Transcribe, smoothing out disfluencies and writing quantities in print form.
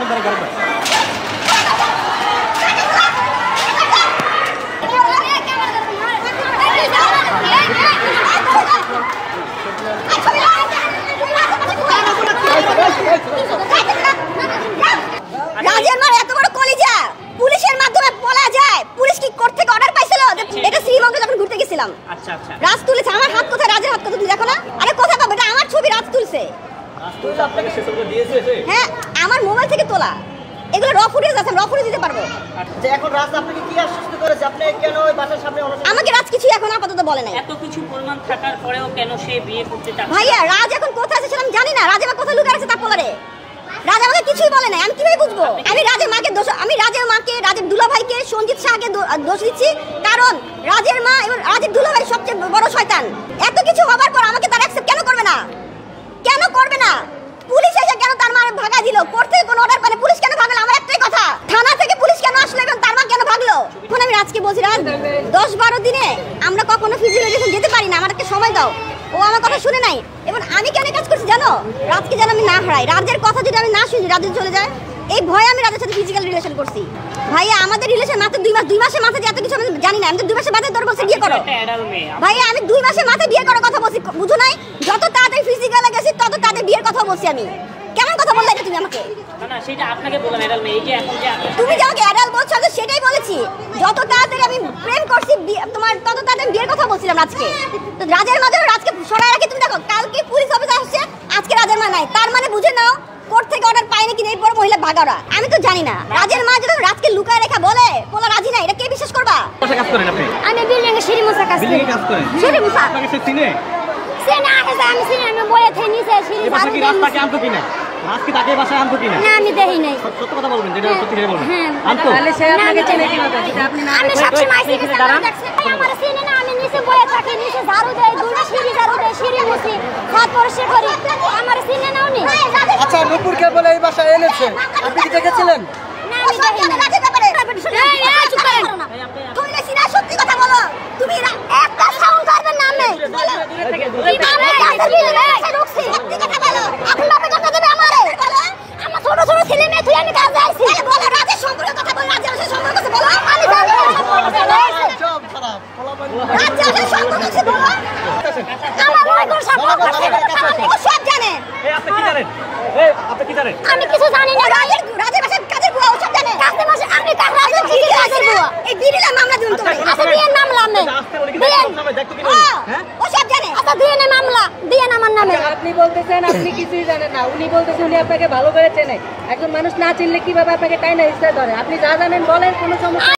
রাজের মার এত বড় কলিজা পুলিশের মাধ্যমে বলা যায়। পুলিশ কি কোর্ট থেকে অর্ডার পাইছিল? এটা শ্রীমঙ্গে যখন ঘুরতে গেছিলাম। আচ্ছা আচ্ছা, রাজ তুলেছে। আমার হাত কোথায়? রাজের হাত কোথায়? তুমি দেখো না? আরে কোথায় পাবো? এটা আমার ছবি, রাজ তুলছে। রাজ তুলছে আপনাকে সেসবগুলো দিয়েছে? হ্যাঁ, আমার মোবাইল থেকে তোলা। এগুলো র ফুটেজ আছে, র ফুটেজ দিতে পারবো। আচ্ছা, এখন রাজ আপনাকে কি আশ্বস্ত করেছে? আপনি কেন ওই বাসার সামনে অনশন? আমাকে রাজ কিছু এখন আপাতত বলে নাই। এত কিছু প্রমাণ থাকার পরেও কেন সে বিয়ে করতে চাচ্ছে? ভাইয়া, রাজ এখন কোথায় আছে সেটা আমি জানি না। রাজ আমার কোথায় লুকিয়ে আছে তা বলারে। রাজ আমাকে কিছুই বলে নাই, আমি কিভাবে বুঝবো? আমি রাজের মাকে দোষ, আমি রাজের মাকে, রাজের দুলাভাইকে, সঞ্জিত শাহকে দোষ দিচ্ছি, কারণ রাজের মা এবং রাজের দুলাভাই সবচেয়ে বড় শয়তান। এত কিছু হবার পর আমাকে তার অ্যাকসেপ্ট কেন করবে না? কেন করবে না? পুলিশ এসে কেন তার মা ভাগা দিল? কোর্ট থেকে কোনো অর্ডার পায় পুলিশ কেন ভাগলো? আমার একটাই কথা, থানা থেকে পুলিশ কেন আসলো এবং তার মা কেন ভাগলো? এখন আমি রাজকে বলছি, রাজ 10-12 দিনে আমরা কখনো ফিজিক্যাল যেতে পারি না, আমাকে সময় দাও। ও আমার কথা শুনে নাই। এবং আমি কেন কাজ করছি জানো? রাজকে যেন আমি না হারাই। রাজের কথা যদি আমি না শুনি, রাজ চলে যায়, এই ভয়ে আমি রাজের সাথে ফিজিক্যাল রিলেশন করছি। ভাইয়া, আমাদের রিলেশন মাত্র 2 মাস। 2 মাসের মাথায় এত কিছু আমি জানি না। আমি তো 2 মাসের মাথায় তোর বলছি বিয়ে করো। ভাইয়া, আমি 2 মাসের মাথায় বিয়ে করার কথা বলছি, বুঝো নাই? যত তাড়াতাড়ি ফিজিক্যালে গেছি তত তাড়াতাড়ি বিয়ের কথা বলছি আমি। কেমন কথা বললে তুমি আমাকে? না, সেটা আপনাকে বললাম অ্যাডাল মেয়ে। এই যে এখন যে তুমি যে আমাকে অ্যাডাল বলছো, আমি সেটাই বলেছি। যত তাড়াতাড়ি আমি প্রেম করছি তোমার, তত তাড়াতাড়ি বিয়ের কথা বলছিলাম রাজকে। তো রাজের মাঝে রাজকে সরাই রাখি। তুমি দেখো, কালকে পুলিশ অফিসে আসছে, আজকে রাজের মা নাই। তার মানে বুঝে নাও কোর্ট থেকে অর্ডার পায় নাকি এই পর মহিলা ভাগারা। আমি তো জানি না। রাজের মা যখন রাজকে লুকায় রেখা বলে পোলা রাজি না, এটা কে বিশ্বাস করবা? কোথায় কাজ করেন আপনি? আমি বিল্ডিং এ সিঁড়ি মোছা কাজ করি। বিল্ডিং এ কাজ করেন? সিঁড়ি মোছা। আপনাকে সে চিনে? সে না আছে, আমি চিনি। আমি বলে থেকে নিচে সিঁড়ি এই বাসা কি রাস্তাকে আনতো কিনা? রাজ কি তাকে বাসায় আনতো কিনা? না, আমি দেখি নাই। সত্য কথা বলবেন, যেটা সত্যি সেটা বলবেন। হ্যাঁ, আনতো? তাহলে সে আপনাকে চিনে কিভাবে? যেটা আপনি না। আমি সব সময় সিঁড়ি দেখছি। আমার চিনে না। আমি নিচে বলে থাকি, নিচে ঝাড়ু দেই, দুটো সিঁড়ি ঝাড়ু দেই, সিঁড়ি মুছি, হাত পরিষ্কার করি। আমার চিনে নাও নি। আচ্ছা, নূপুরকে বলে এই বাসায় এনেছে, আপনি কি দেখেছিলেন? না, আমি দেখি না। রাজের ব্যাপারে এই চুপ করেন। তুমি না সিনা, সত্যি কথা বলো। তুমি একটা সাউন্ড করবেন না। আমি বলো কি মানে কাছে দিলে রুকছি। সত্যি কথা বলো। এখন আপনি কথা দেবে আমারে? বলো, আমার ছোট ছোট ছেলে মেয়ে তুই আমি কাজে আইছি। বলো, রাজের সম্পর্কে কথা বলো। রাজের সম্পর্কে কথা বলো। আমি জানি সব খারাপ ফলাফল। রাজের সম্পর্কে কথা বলো। আমার ওই কোন সম্পর্ক আছে? ও সব জানে। এই আপনি কি জানেন? এই আপনি কি জানেন? আমি কিছু জানি না। রাজের বাসায় কাজের বুয়া ও সব জানে। কাজের বাসায় আমি রাজের কি কাজের বুয়া? এই বিড়িলা মামলা দিন তুমি। আচ্ছা, দিয়ে মামলা আমি দেন। হ্যাঁ, ও সব জানে। আচ্ছা, দিয়ে না মামলা, দিয়ে না আমার নামে। আপনি বলতেছেন আপনি কিছুই জানেন না, উনি বলতেছেন উনি আপনাকে ভালো করে চেনে। একজন মানুষ না চিনলে কিভাবে আপনাকে টাইনা হিসেবে ধরে? আপনি যা জানেন বলেন, কোনো সমস্যা